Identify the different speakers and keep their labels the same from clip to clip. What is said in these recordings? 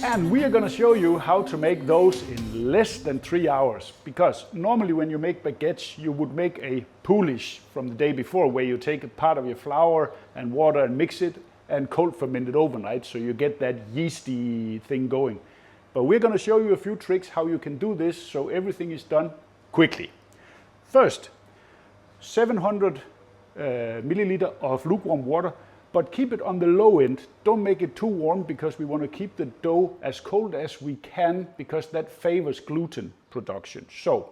Speaker 1: And we are going to show you how to make those in less than 3 hours. Because normally when you make baguettes, you would make a poolish from the day before, where you take a part of your flour and water and mix it and cold ferment it overnight, so you get that yeasty thing going. But we're going to show you a few tricks how you can do this so everything is done quickly. First, 700 milliliter of lukewarm water, but keep it on the low end. Don't make it too warm, because we want to keep the dough as cold as we can, because that favors gluten production. So,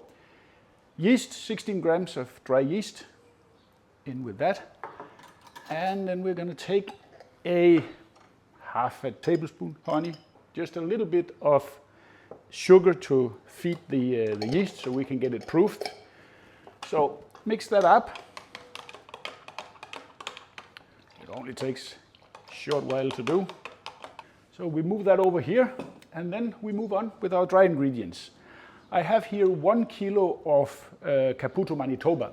Speaker 1: yeast, 16 grams of dry yeast, in with that. And then we're going to take a half a tablespoon honey, just a little bit of sugar to feed the yeast so we can get it proofed. So mix that up. It only takes a short while to do. So we move that over here, and then we move on with our dry ingredients. I have here 1 kilo of Caputo Manitoba.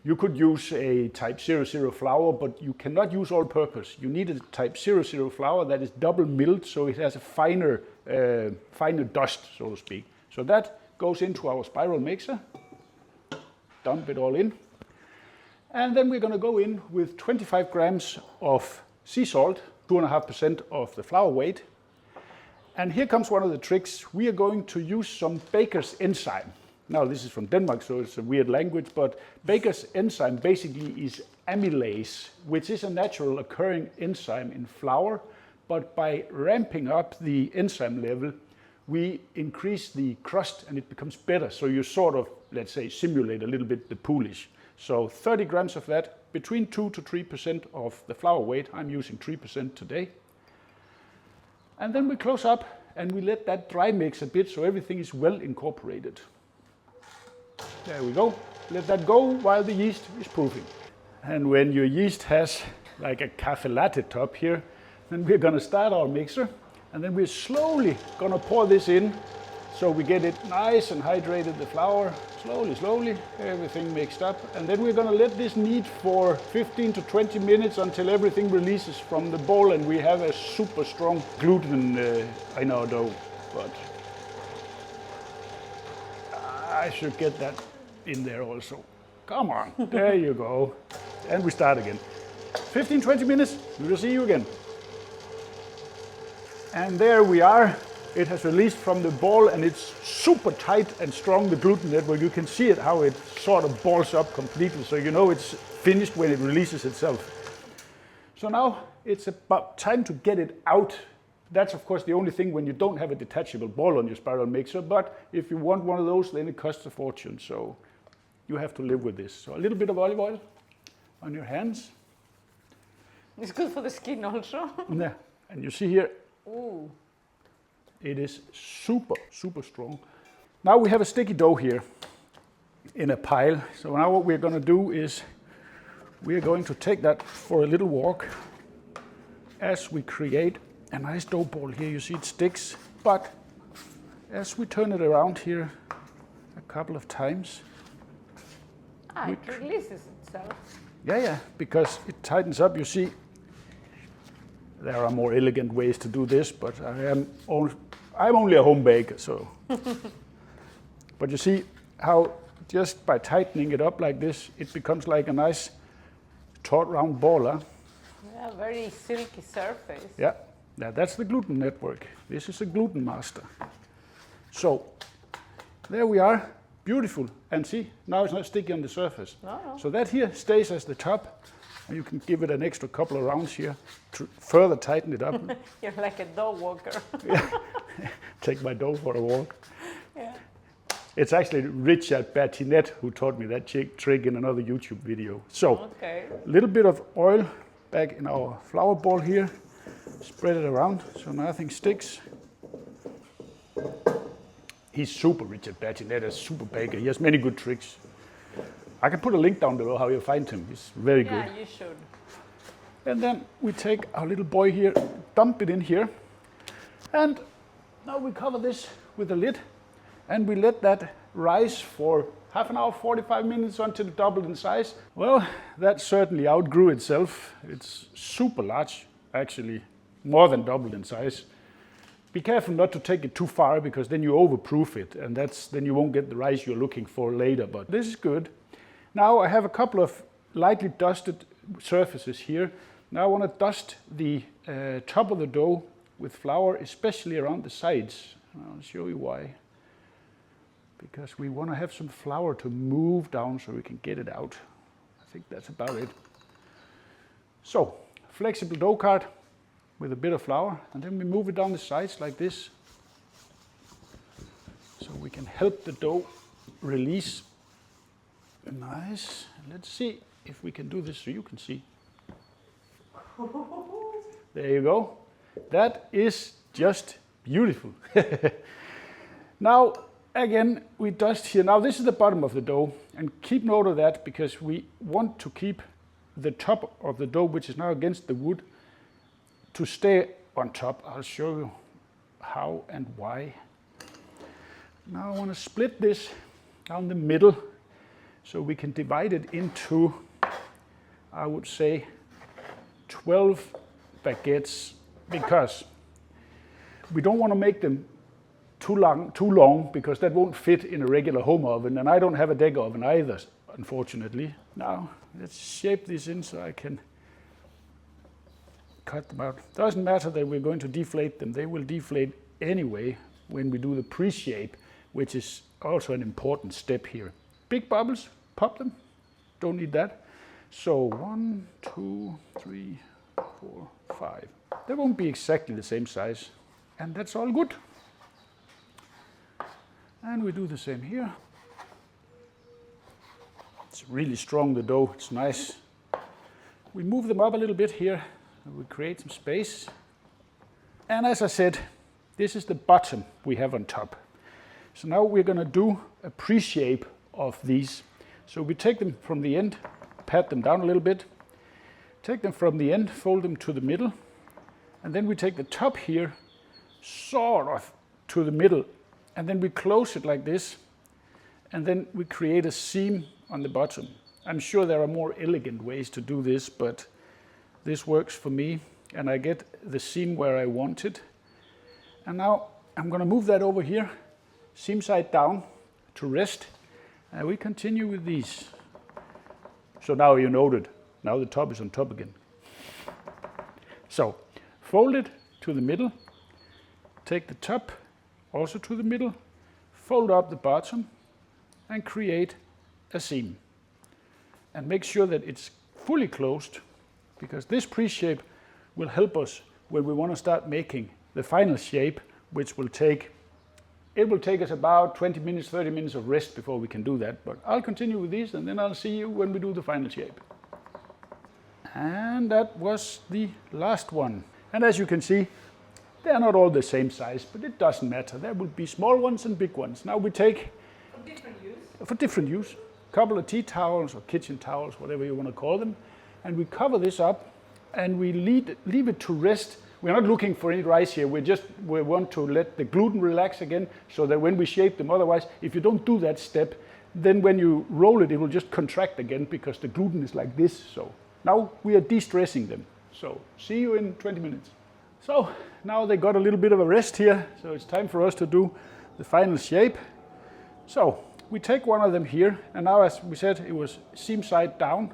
Speaker 1: You could use a type 00 flour, but you cannot use all-purpose. You need a type 00 flour that is double milled, so it has a finer dust, so to speak. So that goes into our spiral mixer. Dump it all in. And then we're going to go in with 25 grams of sea salt, 2.5% of the flour weight. And here comes one of the tricks. We are going to use some Baker's enzyme. Now, this is from Denmark, so it's a weird language, but Baker's enzyme basically is amylase, which is a natural occurring enzyme in flour, but by ramping up the enzyme level, we increase the crust and it becomes better. So you sort of, let's say, simulate a little bit the poolish. So 30 grams of that, between 2 to 3% of the flour weight. I'm using 3% today. And then we close up and we let that dry mix a bit so everything is well incorporated. There we go. Let that go while the yeast is proofing. And when your yeast has like a cafe latte top here, then we're going to start our mixer, and then we're slowly going to pour this in so we get it nice and hydrated, the flour, slowly, everything mixed up. And then we're going to let this knead for 15 to 20 minutes until everything releases from the bowl and we have a super strong gluten in our dough. But I should get that in there also. Come on, there you go. And we start again. 15-20 minutes, we will see you again. And there we are. It has released from the ball and it's super tight and strong, the gluten network. You can see it, how it sort of balls up completely. So you know it's finished when it releases itself. So now it's about time to get it out. That's of course the only thing when you don't have a detachable ball on your spiral mixer, but if you want one of those, then it costs a fortune. So you have to live with this. So a little bit of olive oil on your hands.
Speaker 2: It's good for the skin also.
Speaker 1: Yeah, and you see here,
Speaker 2: ooh,
Speaker 1: it is super strong. Now we have a sticky dough here in a pile. So now what we're going to do is we are going to take that for a little walk as we create a nice dough ball here. You see it sticks, but as we turn it around here a couple of times,
Speaker 2: it releases itself.
Speaker 1: Yeah, because it tightens up. You see, there are more elegant ways to do this, but I'm only a home baker, so. But you see how just by tightening it up like this, it becomes like a nice taut round ball. Huh?
Speaker 2: Yeah, very silky surface.
Speaker 1: Yeah, that's the gluten network. This is a gluten master. So there we are, beautiful. And see, now it's not sticky on the surface.
Speaker 2: No.
Speaker 1: So that here stays as the top. And you can give it an extra couple of rounds here to further tighten it up.
Speaker 2: You're like a dog walker.
Speaker 1: Yeah. Take my dough for a walk.
Speaker 2: Yeah.
Speaker 1: It's actually Richard Bertinet who taught me that trick in another YouTube video. So,
Speaker 2: Okay.
Speaker 1: a little bit of oil back in our flour ball here. Spread it around so nothing sticks. He's super, Richard Bertinet, a super baker. He has many good tricks. I can put a link down below how you find him. He's very good.
Speaker 2: Yeah, you should.
Speaker 1: And then we take our little boy here, dump it in here. And now we cover this with a lid. And we let that rise for half an hour, 45 minutes until it doubled in size. Well, that certainly outgrew itself. It's super large, actually, more than doubled in size. Be careful not to take it too far because then you overproof it and then you won't get the rice you're looking for later, but this is good. Now I have a couple of lightly dusted surfaces here. Now I want to dust the top of the dough with flour, especially around the sides. I'll show you why. Because we want to have some flour to move down so we can get it out. I think that's about it. So, flexible dough card with a bit of flour, and then we move it down the sides like this. So we can help the dough release. Nice. Let's see if we can do this so you can see. There you go. That is just beautiful. Now, again, we dust here. Now, this is the bottom of the dough, and keep note of that because we want to keep the top of the dough, which is now against the wood, to stay on top. I'll show you how and why. Now I want to split this down the middle so we can divide it into, I would say, 12 baguettes, because we don't want to make them too long because that won't fit in a regular home oven, and I don't have a deck oven either, unfortunately. Now let's shape this in so I can cut them out. Doesn't matter that we're going to deflate them. They will deflate anyway when we do the pre-shape, which is also an important step here. Big bubbles, pop them. Don't need that. So 1, 2, 3, 4, 5. They won't be exactly the same size. And that's all good. And we do the same here. It's really strong, the dough. It's nice. We move them up a little bit here. We create some space. And as I said, this is the bottom we have on top. So now we're going to do a pre-shape of these. So we take them from the end, pat them down a little bit, take them from the end, fold them to the middle, and then we take the top here, sort of to the middle, and then we close it like this, and then we create a seam on the bottom. I'm sure there are more elegant ways to do this, but this works for me, and I get the seam where I want it. And now I'm going to move that over here, seam side down, to rest, and we continue with these. So now you noted, now the top is on top again. So fold it to the middle, take the top also to the middle, fold up the bottom, and create a seam. And make sure that it's fully closed, because this pre-shape will help us when we want to start making the final shape, which will take us about 20 minutes, 30 minutes of rest before we can do that. But I'll continue with these, and then I'll see you when we do the final shape. And that was the last one. And as you can see, they're not all the same size, but it doesn't matter. There will be small ones and big ones. Now we take, for different use, a couple of tea towels or kitchen towels, whatever you want to call them, and we cover this up and we leave it to rest. We're not looking for any rice here. We want to let the gluten relax again so that when we shape them, otherwise, if you don't do that step, then when you roll it, it will just contract again because the gluten is like this. So now we are de-stressing them. So see you in 20 minutes. So now they got a little bit of a rest here. So it's time for us to do the final shape. So we take one of them here, and now as we said, it was seam side down.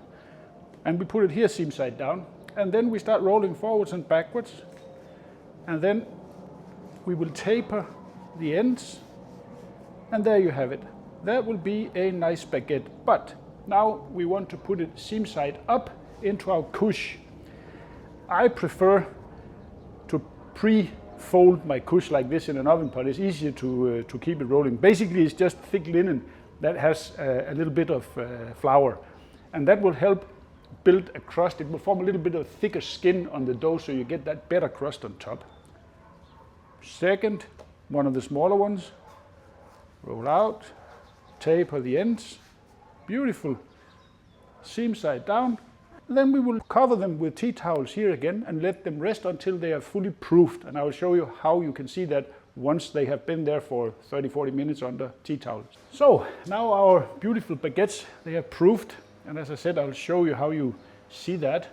Speaker 1: And we put it here seam side down, and then we start rolling forwards and backwards, and then we will taper the ends, and there you have it. That will be a nice baguette, but now we want to put it seam side up into our couche. I prefer to fold my kush like this in an oven pot. It's easier to keep it rolling. Basically, it's just thick linen that has a little bit of flour, and that will help build a crust. It will form a little bit of thicker skin on the dough, so you get that better crust on top. Second, one of the smaller ones, roll out, taper the ends, beautiful, seam side down. Then we will cover them with tea towels here again and let them rest until they are fully proofed. And I will show you how you can see that once they have been there for 30-40 minutes under tea towels. So now our beautiful baguettes, they are proofed. And as I said, I'll show you how you see that.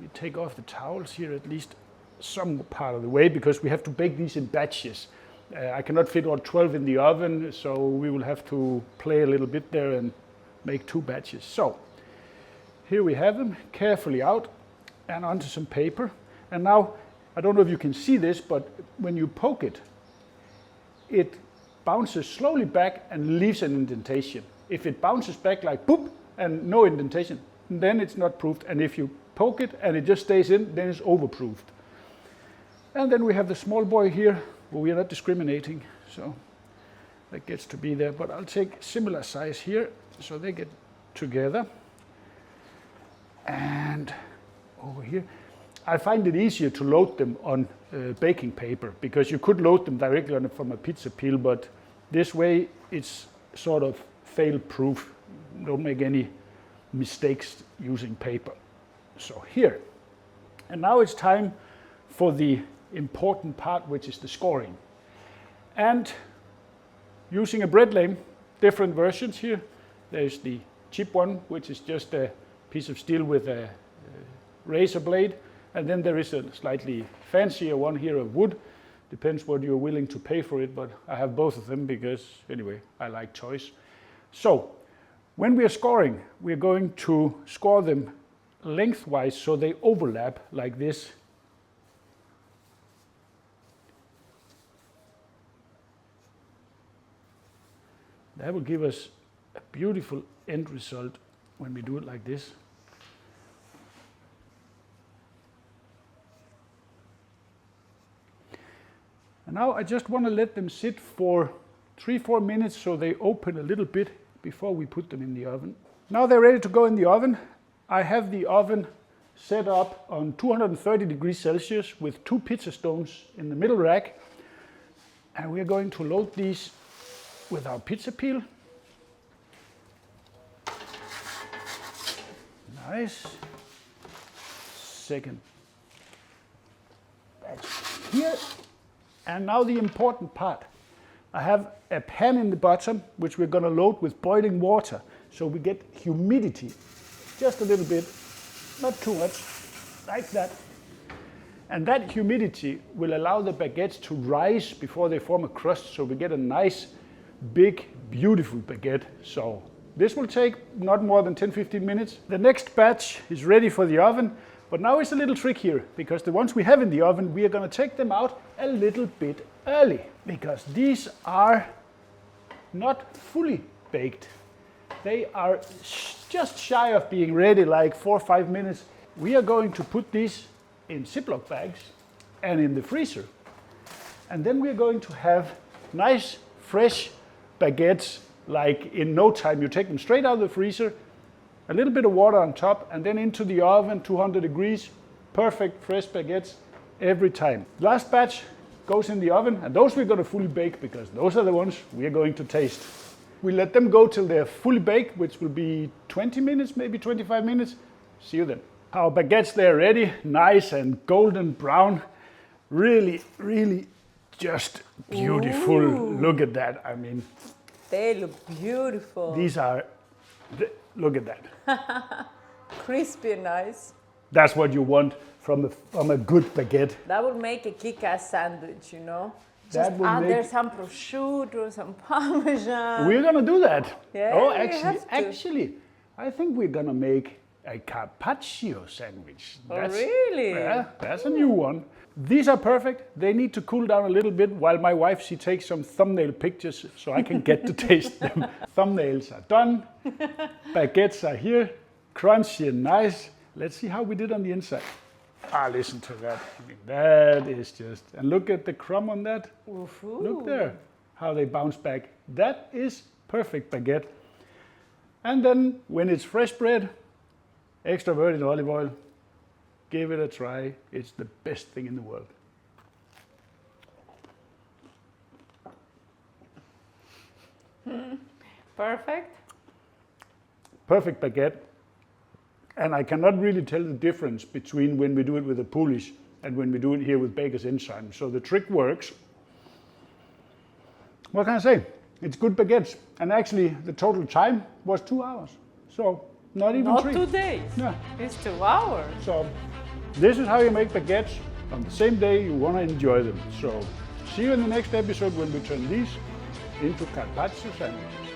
Speaker 1: We take off the towels here at least some part of the way because we have to bake these in batches. I cannot fit all 12 in the oven, so we will have to play a little bit there and make 2 batches. So here we have them carefully out and onto some paper. And now, I don't know if you can see this, but when you poke it, it bounces slowly back and leaves an indentation. If it bounces back like boop and no indentation, then it's not proofed. And if you poke it and it just stays in, then it's overproofed. And then we have the small boy here, where we are not discriminating, so that gets to be there. But I'll take similar size here, so they get together. And over here, I find it easier to load them on baking paper, because you could load them directly on from a pizza peel, but this way it's sort of fail-proof. Don't make any mistakes using paper. So here. And now it's time for the important part, which is the scoring. And using a bread lame, different versions here. There's the cheap one, which is just a piece of steel with a razor blade. And then there is a slightly fancier one here of wood. Depends what you're willing to pay for it, but I have both of them because, anyway, I like choice. So, when we are scoring, we're going to score them lengthwise so they overlap like this. That will give us a beautiful end result when we do it like this. And now I just want to let them sit for 3-4 minutes so they open a little bit before we put them in the oven. Now they're ready to go in the oven. I have the oven set up on 230 degrees Celsius with 2 pizza stones in the middle rack. And we're going to load these with our pizza peel. Nice. Second batch here. And now the important part. I have a pan in the bottom, which we're going to load with boiling water, so we get humidity, just a little bit, not too much, like that. And that humidity will allow the baguettes to rise before they form a crust, so we get a nice, big, beautiful baguette. So this will take not more than 10-15 minutes. The next batch is ready for the oven, but now it's a little trick here, because the ones we have in the oven, we are going to take them out a little bit early, because these are not fully baked. They are just shy of being ready, like 4 or 5 minutes. We are going to put these in Ziploc bags and in the freezer. And then we're going to have nice, fresh baguettes, like in no time. You take them straight out of the freezer, a little bit of water on top, and then into the oven, 200 degrees, perfect fresh baguettes every time. Last batch goes in the oven, and those we're going to fully bake, because those are the ones we are going to taste. We let them go till they're fully baked, which will be 20 minutes, maybe 25 minutes. See you then. Our baguettes, they're ready, nice and golden brown. Really, really just beautiful.
Speaker 2: Ooh.
Speaker 1: Look at that. I mean,
Speaker 2: They look beautiful.
Speaker 1: these are, look at that.
Speaker 2: Crispy and nice.
Speaker 1: That's what you want from a good baguette.
Speaker 2: That would make a kick-ass sandwich, you know?
Speaker 1: That
Speaker 2: Just
Speaker 1: would
Speaker 2: add there
Speaker 1: make-
Speaker 2: some prosciutto, some parmesan.
Speaker 1: We're gonna do that.
Speaker 2: Yeah,
Speaker 1: Oh,
Speaker 2: we
Speaker 1: actually, I think we're gonna make a carpaccio sandwich.
Speaker 2: Oh, really?
Speaker 1: Yeah, that's a new one. These are perfect. They need to cool down a little bit while my wife, she takes some thumbnail pictures so I can get to taste them. Thumbnails are done. Baguettes are here. Crunchy and nice. Let's see how we did on the inside. Ah, listen to that. I mean, that is just, and look at the crumb on that. Look there, how they bounce back. That is perfect baguette. And then when it's fresh bread, extra virgin olive oil, give it a try. It's the best thing in the world.
Speaker 2: Perfect.
Speaker 1: Perfect baguette. And I cannot really tell the difference between when we do it with a Polish and when we do it here with Baker's Enzyme. So the trick works. What can I say? It's good baguettes. And actually the total time was 2 hours. So not even
Speaker 2: Not
Speaker 1: 3.
Speaker 2: 2 days.
Speaker 1: Yeah.
Speaker 2: It's 2 hours.
Speaker 1: So this is how you make baguettes on the same day you want to enjoy them. So see you in the next episode when we turn these into carpaccio sandwiches.